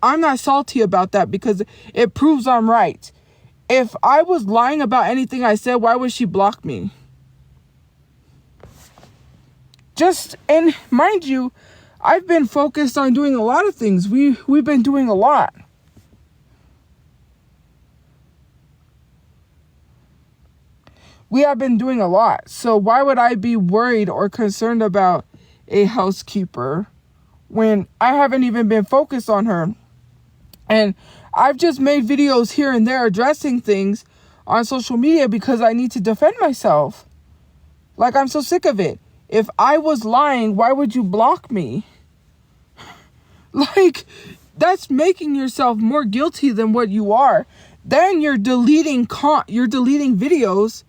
I'm not salty about that because it proves I'm right. If I was lying about anything I said, why would she block me? And mind you, I've been focused on doing a lot of things. We've been doing a lot. We have been doing a lot. So why would I be worried or concerned about a housekeeper when I haven't even been focused on her? And I've just made videos here and there addressing things on social media because I need to defend myself. Like, I'm so sick of it. If I was lying, why would you block me? Like, that's making yourself more guilty than what you are. Then you're deleting videos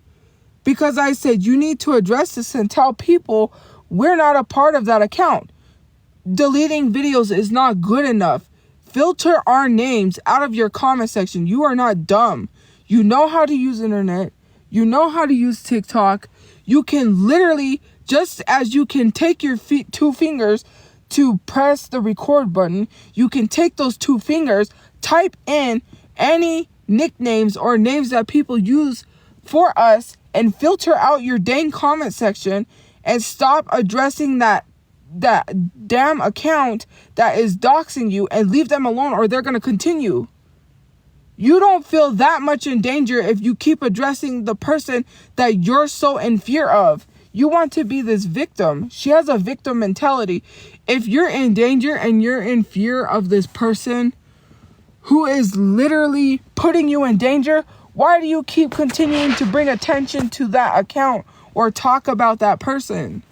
because I said you need to address this and tell people we're not a part of that account. Deleting videos is not good enough. Filter our names out of your comment section. You are not dumb. You know how to use internet. You know how to use TikTok. You can literally, just as you can take your two fingers to press the record button, you can take those two fingers, type in any nicknames or names that people use for us, and filter out your dang comment section and stop addressing that damn account that is doxing you, and leave them alone, or they're going to continue. You don't feel that much in danger if you keep addressing the person that you're so in fear of. You want to be this victim. She has a victim mentality. If you're in danger and you're in fear of this person who is literally putting you in danger, why do you keep continuing to bring attention to that account or talk about that person?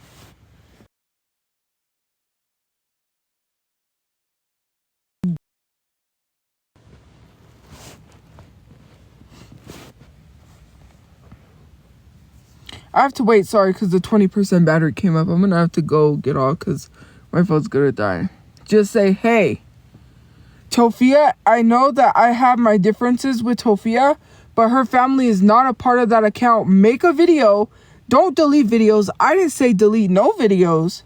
I have to wait, sorry, because the 20% battery came up. I'm going to have to go get off because my phone's going to die. Just say, hey, Tophia, I know that I have my differences with Tophia, but her family is not a part of that account. Make a video. Don't delete videos. I didn't say delete no videos.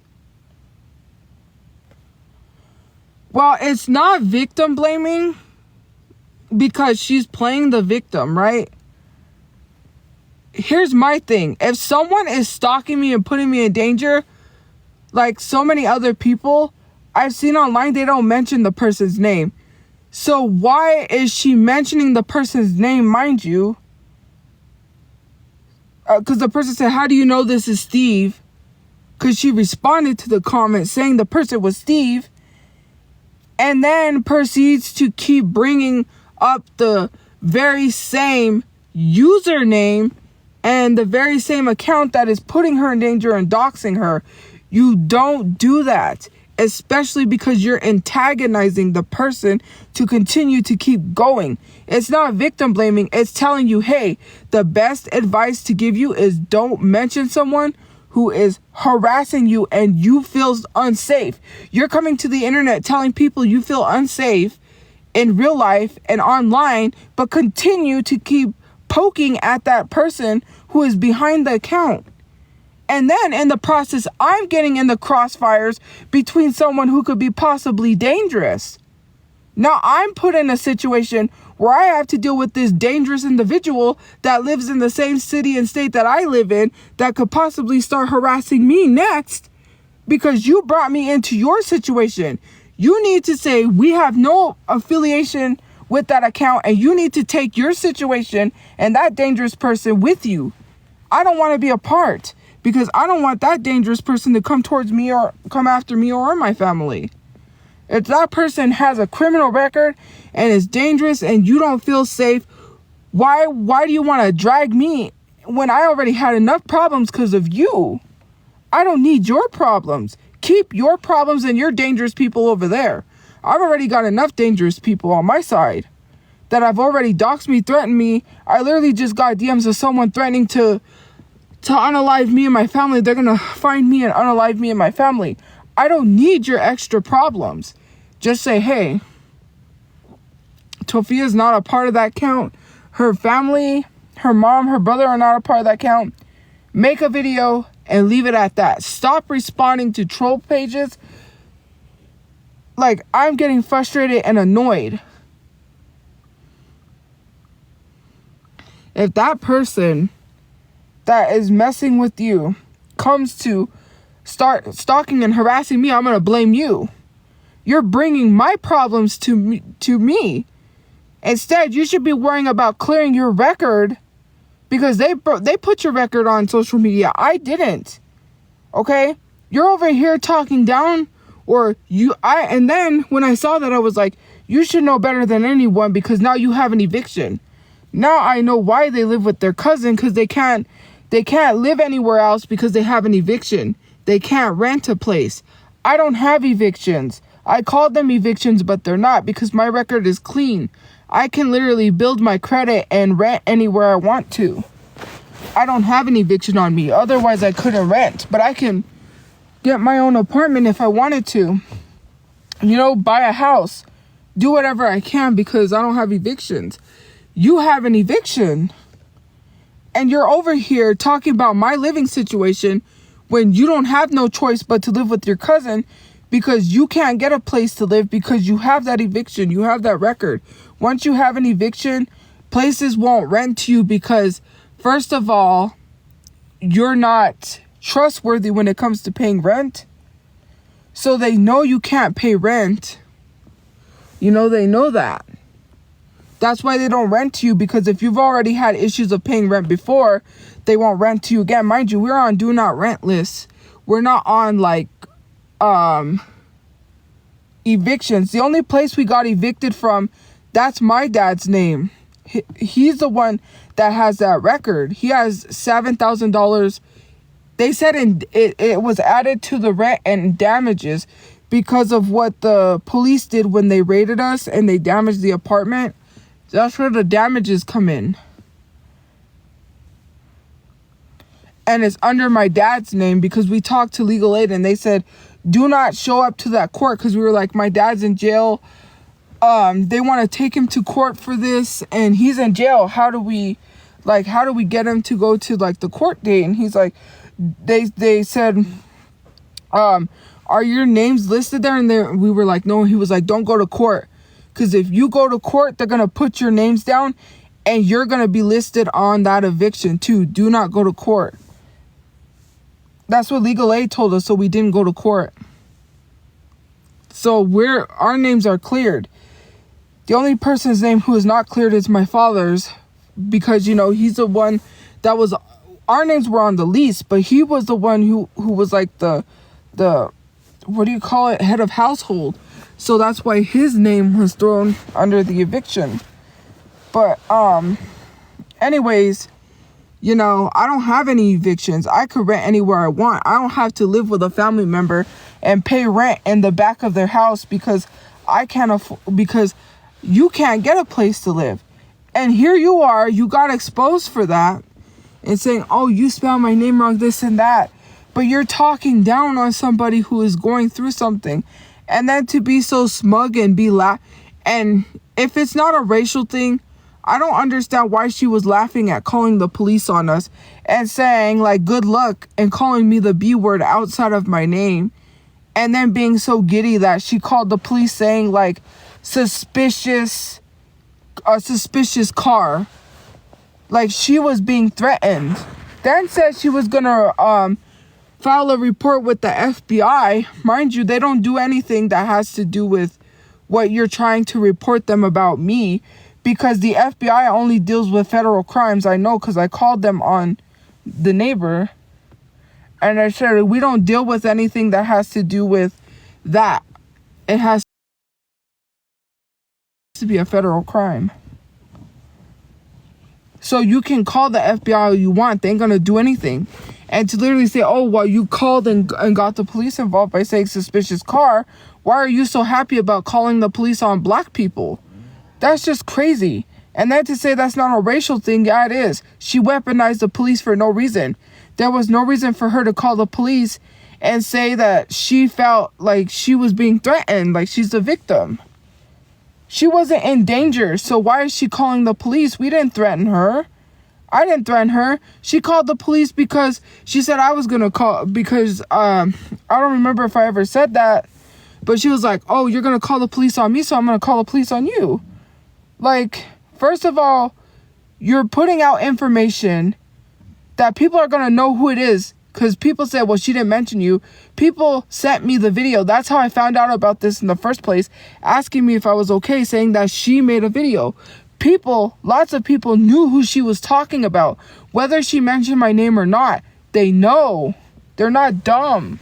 Well, it's not victim blaming because she's playing the victim, right? Here's my thing. If someone is stalking me and putting me in danger, like so many other people I've seen online, they don't mention the person's name. So why is she mentioning the person's name, mind you? Because the person said, how do you know this is Steve? Because she responded to the comment saying the person was Steve. And then proceeds to keep bringing up the very same username and the very same account that is putting her in danger and doxing her. You don't do that, especially because you're antagonizing the person to continue to keep going. It's not victim blaming. It's telling you, hey, the best advice to give you is don't mention someone who is harassing you and you feel unsafe. You're coming to the internet telling people you feel unsafe in real life and online, but continue to keep poking at that person who is behind the account. And then in the process, I'm getting in the crossfires between someone who could be possibly dangerous. Now I'm put in a situation where I have to deal with this dangerous individual that lives in the same city and state that I live in that could possibly start harassing me next because you brought me into your situation. You need to say we have no affiliation with that account, and you need to take your situation and that dangerous person with you. I don't want to be a part because I don't want that dangerous person to come towards me or come after me or my family. If that person has a criminal record and is dangerous and you don't feel safe, why do you want to drag me when I already had enough problems because of you? I don't need your problems. Keep your problems and your dangerous people over there. I've already got enough dangerous people on my side that have already doxed me, threatened me. I literally just got DMs of someone threatening to unalive me and my family. They're going to find me and unalive me and my family. I don't need your extra problems. Just say, hey, Tophia's not a part of that account. Her family, her mom, her brother are not a part of that account. Make a video and leave it at that. Stop responding to troll pages. like, I'm getting frustrated and annoyed. If that person that is messing with you comes to start stalking and harassing me, I'm going to blame you. You're bringing my problems to me. Instead, you should be worrying about clearing your record because they put your record on social media. I didn't. Okay? You're over here talking down and then when I saw that, I was like, you should know better than anyone because now you have an eviction. Now I know why they live with their cousin, because they can't live anywhere else because they have an eviction. They can't rent a place. I don't have evictions. I called them evictions, but they're not because my record is clean. I can literally build my credit and rent anywhere I want to. I don't have an eviction on me. Otherwise, I couldn't rent. But I can get my own apartment if I wanted to. Buy a house. Do whatever I can because I don't have evictions. You have an eviction. And you're over here talking about my living situation when you don't have no choice but to live with your cousin because you can't get a place to live because you have that eviction. You have that record. Once you have an eviction, places won't rent to you because, first of all, you're not trustworthy when it comes to paying rent. So they know you can't pay rent. They know that. That's why they don't rent to you, because if you've already had issues of paying rent before, they won't rent to you again. Mind you, we're on do not rent lists. We're not on evictions. The only place we got evicted from, that's my dad's name. He's the one that has that record. He has $7,000. They said it was added to the rent and damages because of what the police did when they raided us and they damaged the apartment. That's where the damages come in. And it's under my dad's name because we talked to legal aid and they said, do not show up to that court, because we were like, my dad's in jail. They want to take him to court for this and he's in jail. How do we get him to go to the court date? And he's like, they said, are your names listed there? And we were like, no. He was like, don't go to court. Because if you go to court, they're going to put your names down and you're going to be listed on that eviction too. Do not go to court. That's what legal aid told us, so we didn't go to court. So our names are cleared. The only person's name who is not cleared is my father's, because, he's the one that was, our names were on the lease, but he was the one who was like the what do you call it? Head of household. So that's why his name was thrown under the eviction. But, anyways, I don't have any evictions. I could rent anywhere I want. I don't have to live with a family member and pay rent in the back of their house because because you can't get a place to live. And here you are, you got exposed for that and saying, oh, you spelled my name wrong, this and that. But you're talking down on somebody who is going through something. And then to be so smug and and if it's not a racial thing, I don't understand why she was laughing at calling the police on us and saying good luck and calling me the B word outside of my name. And then being so giddy that she called the police saying suspicious car. She was being threatened. Then said she was gonna file a report with the FBI. Mind you, they don't do anything that has to do with what you're trying to report them about me, because the FBI only deals with federal crimes. I know, because I called them on the neighbor and I said, we don't deal with anything that has to do with that. It has to be a federal crime. So you can call the FBI all you want. They ain't gonna do anything. And to literally say, oh, well, you called and got the police involved by saying suspicious car, why are you so happy about calling the police on black people? That's just crazy. And then to say that's not a racial thing, yeah, it is. She weaponized the police for no reason. There was no reason for her to call the police and say that she felt like she was being threatened, like she's the victim. She wasn't in danger, so why is she calling the police? We didn't threaten her. I didn't threaten her. She called the police because she said I was going to call, because I don't remember if I ever said that, But she was like, oh, you're going to call the police on me, so I'm going to call the police on you. Like, first of all, you're putting out information that people are going to know who it is. Because people said, well, she didn't mention you. People sent me the video. That's how I found out about this in the first place. Asking me if I was okay, saying that she made a video. Lots of people knew who she was talking about. Whether she mentioned my name or not, they know. They're not dumb.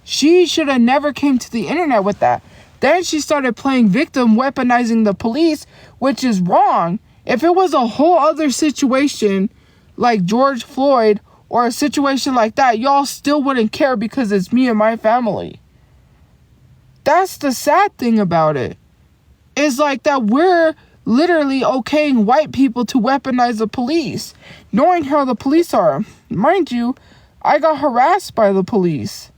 She should have never came to the internet with that. Then she started playing victim, weaponizing the police, which is wrong. If it was a whole other situation, like George Floyd, or a situation like that, y'all still wouldn't care because it's me and my family. That's the sad thing about it. It's like that we're literally okaying white people to weaponize the police, knowing how the police are. Mind you, I got harassed by the police.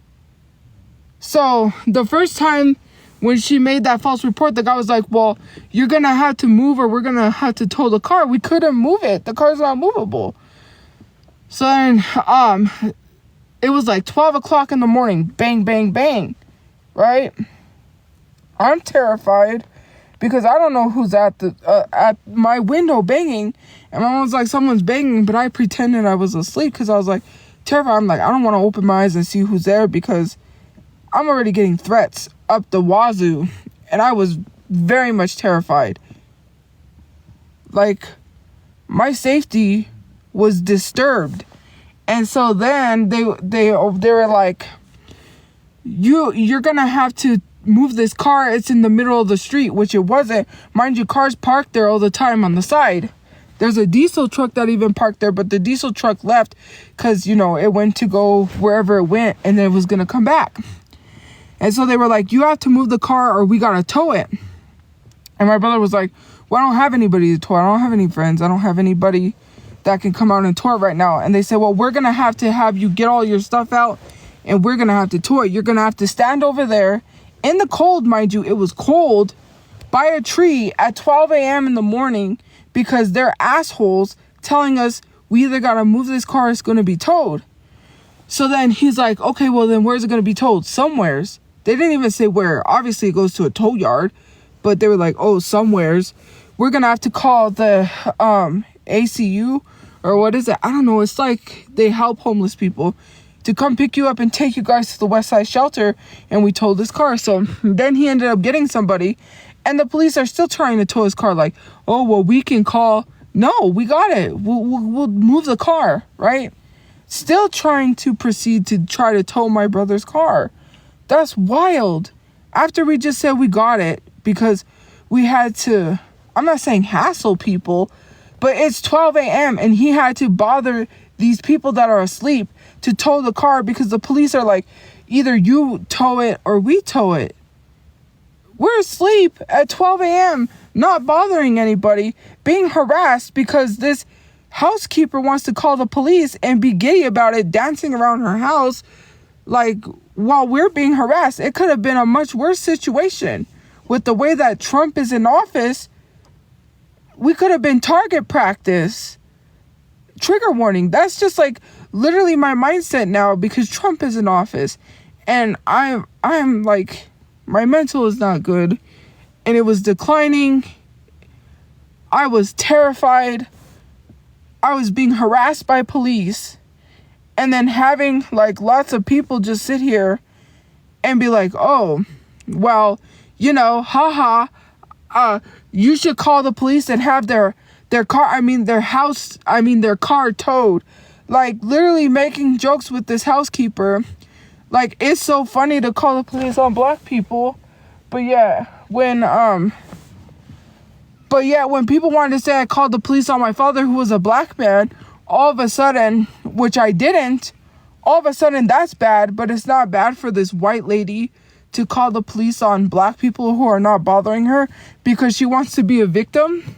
So the first time when she made that false report, the guy was like, well, you're going to have to move or we're going to have to tow the car. We couldn't move it. The car's not movable. So then, it was like 12 o'clock in the morning. Bang, bang, bang. Right? I'm terrified because I don't know who's at my window banging. And my mom was like, someone's banging, but I pretended I was asleep because I was like terrified. I'm like, I don't want to open my eyes and see who's there because I'm already getting threats up the wazoo. And I was very much terrified. Like, my safety was disturbed. And so then they were like, you're gonna have to move this car. It's in the middle of the street, which it wasn't. Mind you, cars parked there all the time on the side. There's a diesel truck that even parked there, but the diesel truck left because, you know, it went to go wherever it went and then it was gonna come back. And so they were like, you have to move the car or we gotta tow it. And my brother was like, well, I don't have anybody to tow. I don't have any friends. I don't have anybody that can come out and tow it right now. And they said, well, we're going to have you get all your stuff out and we're going to have to tow it. You're going to have to stand over there in the cold, mind you. It was cold by a tree at 12 a.m. in the morning because they're assholes telling us we either got to move this car or it's going to be towed. So then he's like, okay, well, then where's it going to be towed? Somewheres. They didn't even say where. Obviously, it goes to a tow yard. But they were like, oh, somewheres. We're going to have to call the ACU or what is it? I don't know. It's like they help homeless people to come pick you up and take you guys to the West Side Shelter. And we towed this car. So then he ended up getting somebody. And the police are still trying to tow his car. Like, oh, well, we can call. No, we got it. We'll move the car, right? Still trying to proceed to try to tow my brother's car. That's wild. After we just said we got it because we had to, I'm not saying hassle people, but it's 12 a.m. and he had to bother these people that are asleep to tow the car because the police are like, either you tow it or we tow it. We're asleep at 12 a.m., not bothering anybody, being harassed because this housekeeper wants to call the police and be giddy about it, dancing around her house, like, while we're being harassed. It could have been a much worse situation. With the way that Trump is in office, we could have been target practice. Trigger warning. That's just like literally my mindset now because Trump is in office. And I'm like, my mental is not good. And it was declining. I was terrified. I was being harassed by police. And then having like lots of people just sit here and be like, oh, well, you know, haha, you should call the police and have their car towed. Like literally making jokes with this housekeeper. Like, it's so funny to call the police on black people. But yeah, when people wanted to say I called the police on my father, who was a black man, all of a sudden, which I didn't, all of a sudden that's bad, but it's not bad for this white lady to call the police on black people who are not bothering her because she wants to be a victim.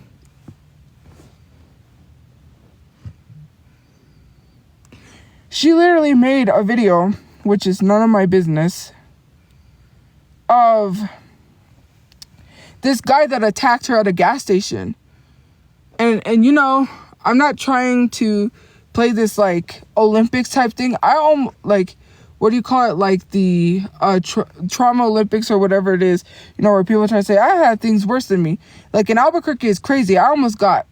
She literally made a video, which is none of my business, of this guy that attacked her at a gas station. And you know, I'm not trying to play this like Olympics type thing. what do you call it, like the trauma Olympics or whatever it is, you know, where people try to say I had things worse than me. Like in Albuquerque is crazy. I almost got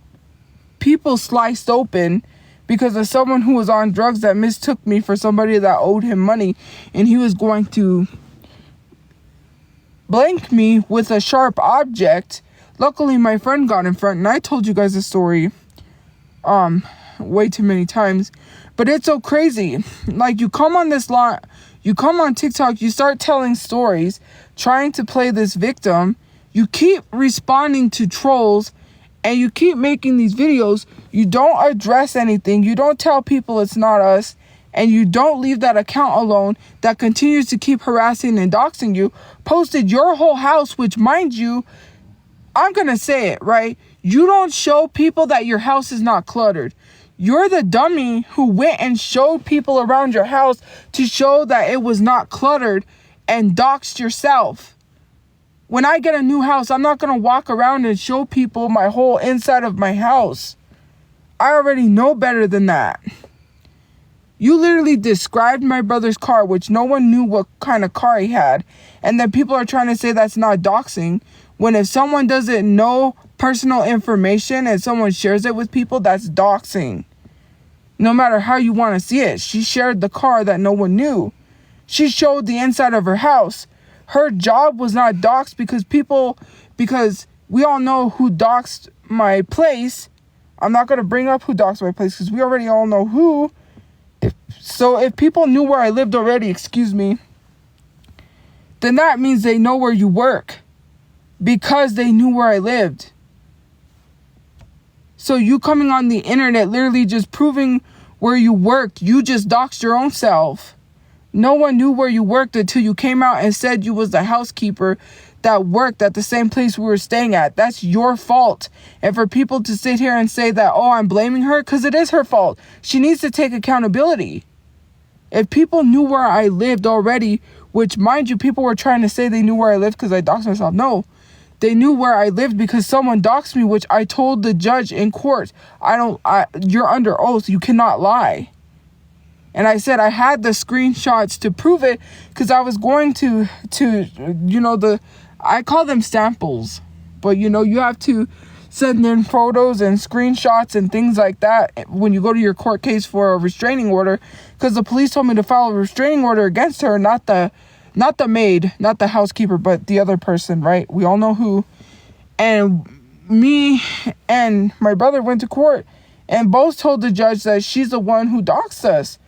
people sliced open because of someone who was on drugs that mistook me for somebody that owed him money, and he was going to blank me with a sharp object. Luckily my friend got in front, and I told you guys this story way too many times, but it's so crazy. Like you come on this lot, you come on TikTok, you start telling stories, trying to play this victim, you keep responding to trolls, and you keep making these videos. You don't address anything, you don't tell people it's not us, and you don't leave that account alone that continues to keep harassing and doxing you. Posted your whole house, which, mind you, I'm gonna say it, right? You don't show people that your house is not cluttered. You're the dummy who went and showed people around your house to show that it was not cluttered and doxed yourself. When I get a new house, I'm not gonna walk around and show people my whole inside of my house. I already know better than that. You literally described my brother's car, which no one knew what kind of car he had. And then people are trying to say that's not doxing. When if someone doesn't know personal information and someone shares it with people, that's doxing. No matter how you want to see it. She shared the car that no one knew. She showed the inside of her house. Her job was not doxed because we all know who doxed my place. I'm not going to bring up who doxed my place because we already all know who. So if people knew where I lived already, then that means they know where you work because they knew where I lived. So you coming on the internet, literally just proving where you worked, you just doxed your own self. No one knew where you worked until you came out and said you was the housekeeper that worked at the same place we were staying at. That's your fault. And for people to sit here and say that, oh, I'm blaming her, because it is her fault. She needs to take accountability. If people knew where I lived already, which, mind you, people were trying to say they knew where I lived because I doxed myself. No, they knew where I lived because someone doxed me, which I told the judge in court. You're under oath. You cannot lie. And I said I had the screenshots to prove it because I was going to I call them samples, but you have to send in photos and screenshots and things like that when you go to your court case for a restraining order, because the police told me to file a restraining order against her, not the maid, not the housekeeper, but the other person, right? We all know who. And me and my brother went to court and both told the judge that she's the one who doxed us.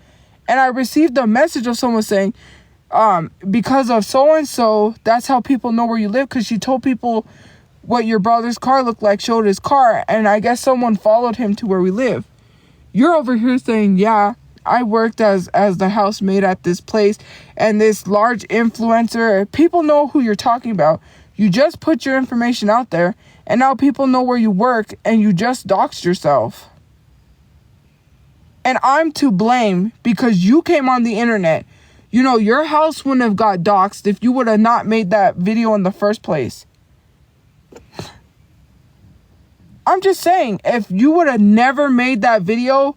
And I received a message of someone saying, because of so-and-so, that's how people know where you live, because she told people what your brother's car looked like, showed his car, and I guess someone followed him to where we live. You're over here saying, yeah, I worked as the housemaid at this place, and this large influencer, people know who you're talking about. You just put your information out there, and now people know where you work, and you just doxed yourself. And I'm to blame because you came on the internet. Your house wouldn't have got doxed if you would have not made that video in the first place. I'm just saying, if you would have never made that video,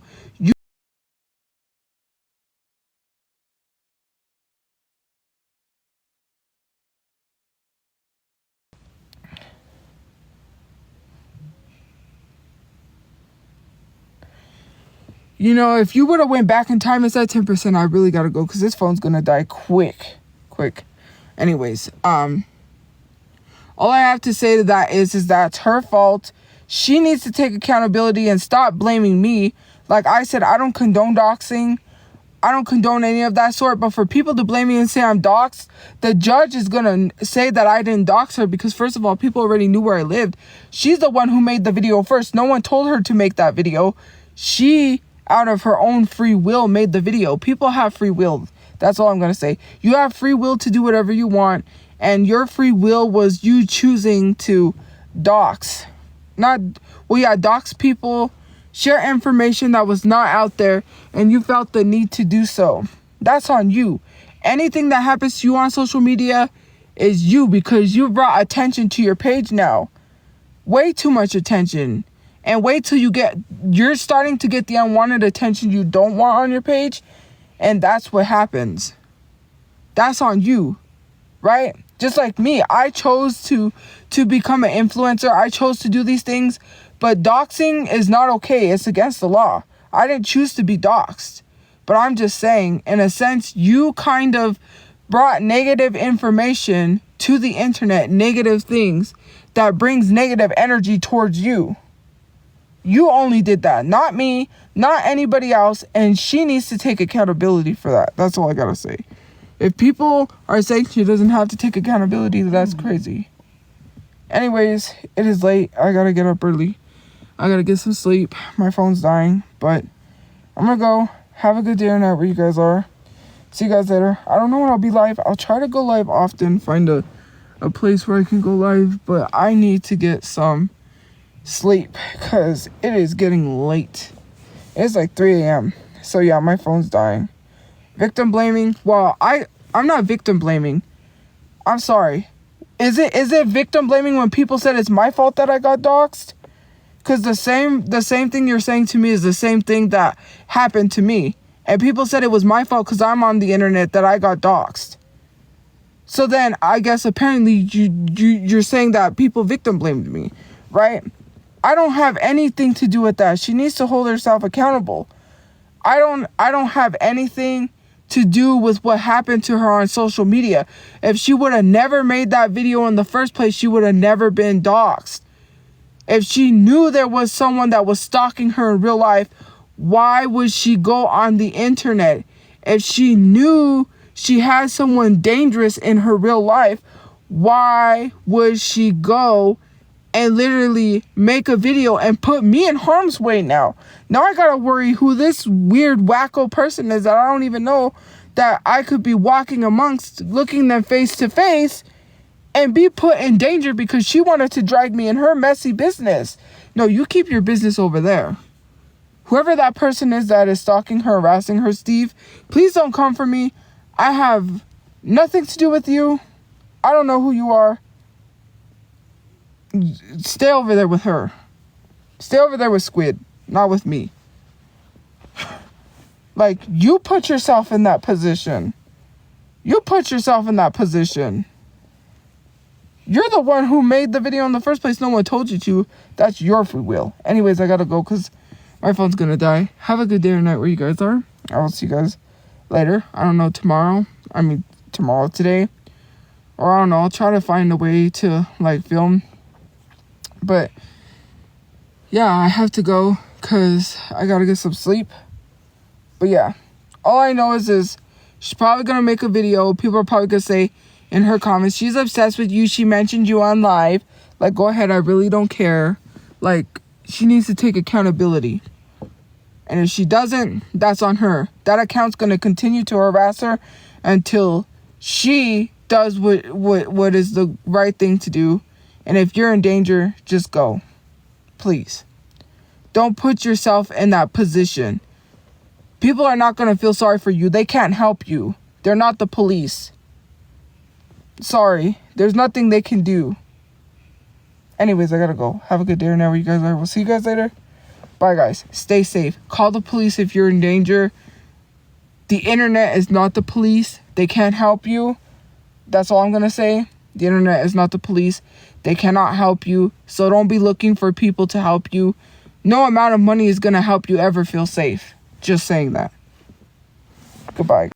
if you would have went back in time and said 10%, I really gotta go because this phone's gonna die quick. Anyways, all I have to say to that is that's her fault. She needs to take accountability and stop blaming me. Like I said, I don't condone doxing. I don't condone any of that sort. But for people to blame me and say I'm doxed, the judge is going to say that I didn't dox her because, first of all, people already knew where I lived. She's the one who made the video first. No one told her to make that video. She, out of her own free will, made the video. People have free will. That's all I'm going to say. You have free will to do whatever you want. And your free will was you choosing to dox. Dox people, share information that was not out there, and you felt the need to do so. That's on you. Anything that happens to you on social media is you, because you brought attention to your page now. Way too much attention. And wait till you're starting to get the unwanted attention you don't want on your page, and that's what happens. that's on you, right? Just like me, I chose to become an influencer. I chose to do these things, but doxing is not okay. It's against the law. I didn't choose to be doxed, but I'm just saying, in a sense, you kind of brought negative information to the internet, negative things that brings negative energy towards you. You only did that, not me, not anybody else, and she needs to take accountability for that. That's all I gotta say. If people are saying she doesn't have to take accountability, that's crazy. Anyways, it is late. I gotta get up early. I gotta get some sleep. My phone's dying, but I'm gonna go. Have a good day or night where you guys are. See you guys later. I don't know when I'll be live. I'll try to go live often, find a place where I can go live, but I need to get some sleep because it is getting late. It's like 3 a.m. So yeah, my phone's dying. Victim blaming? Well, I'm not victim blaming. I'm sorry. Is it victim blaming when people said it's my fault that I got doxxed? Because the same thing you're saying to me is the same thing that happened to me. And people said it was my fault because I'm on the internet that I got doxxed. So then I guess apparently you're saying that people victim blamed me, right? I don't have anything to do with that. She needs to hold herself accountable. I don't have anything to do with what happened to her on social media. If she would have never made that video in the first place, she would have never been doxxed. If she knew there was someone that was stalking her in real life, why would she go on the internet? If she knew she had someone dangerous in her real life, why would she go and literally make a video and put me in harm's way now? Now I gotta worry who this weird wacko person is that I don't even know, that I could be walking amongst, looking them face to face, and be put in danger because she wanted to drag me in her messy business. No, you keep your business over there. Whoever that person is that is stalking her, harassing her, Steve, please don't come for me. I have nothing to do with you. I don't know who you are. Stay over there with her. Stay over there with Squid, not with me. Like, you put yourself in that position. You put yourself in that position. You're the one who made the video in the first place. No one told you to. That's your free will. Anyways, I gotta go because my phone's gonna die. Have a good day or night where you guys are. I will see you guys later. I don't know, tomorrow. Today. Or I don't know. I'll try to find a way to, like, film. But, yeah, I have to go because I gotta get some sleep. But, yeah. All I know is she's probably gonna make a video. People are probably gonna say in her comments, she's obsessed with you. She mentioned you on live. Like, go ahead. I really don't care. Like, she needs to take accountability. And if she doesn't, that's on her. That account's going to continue to harass her until she does what is the right thing to do. And if you're in danger, just go. Please. Don't put yourself in that position. People are not going to feel sorry for you. They can't help you. They're not the police. Sorry. There's nothing they can do. Anyways, I gotta go. Have a good day or night where you guys are. We'll see you guys later. Bye, guys. Stay safe. Call the police if you're in danger. The internet is not the police. They can't help you. That's all I'm gonna say. The internet is not the police. They cannot help you. So don't be looking for people to help you. No amount of money is gonna help you ever feel safe. Just saying that. Goodbye.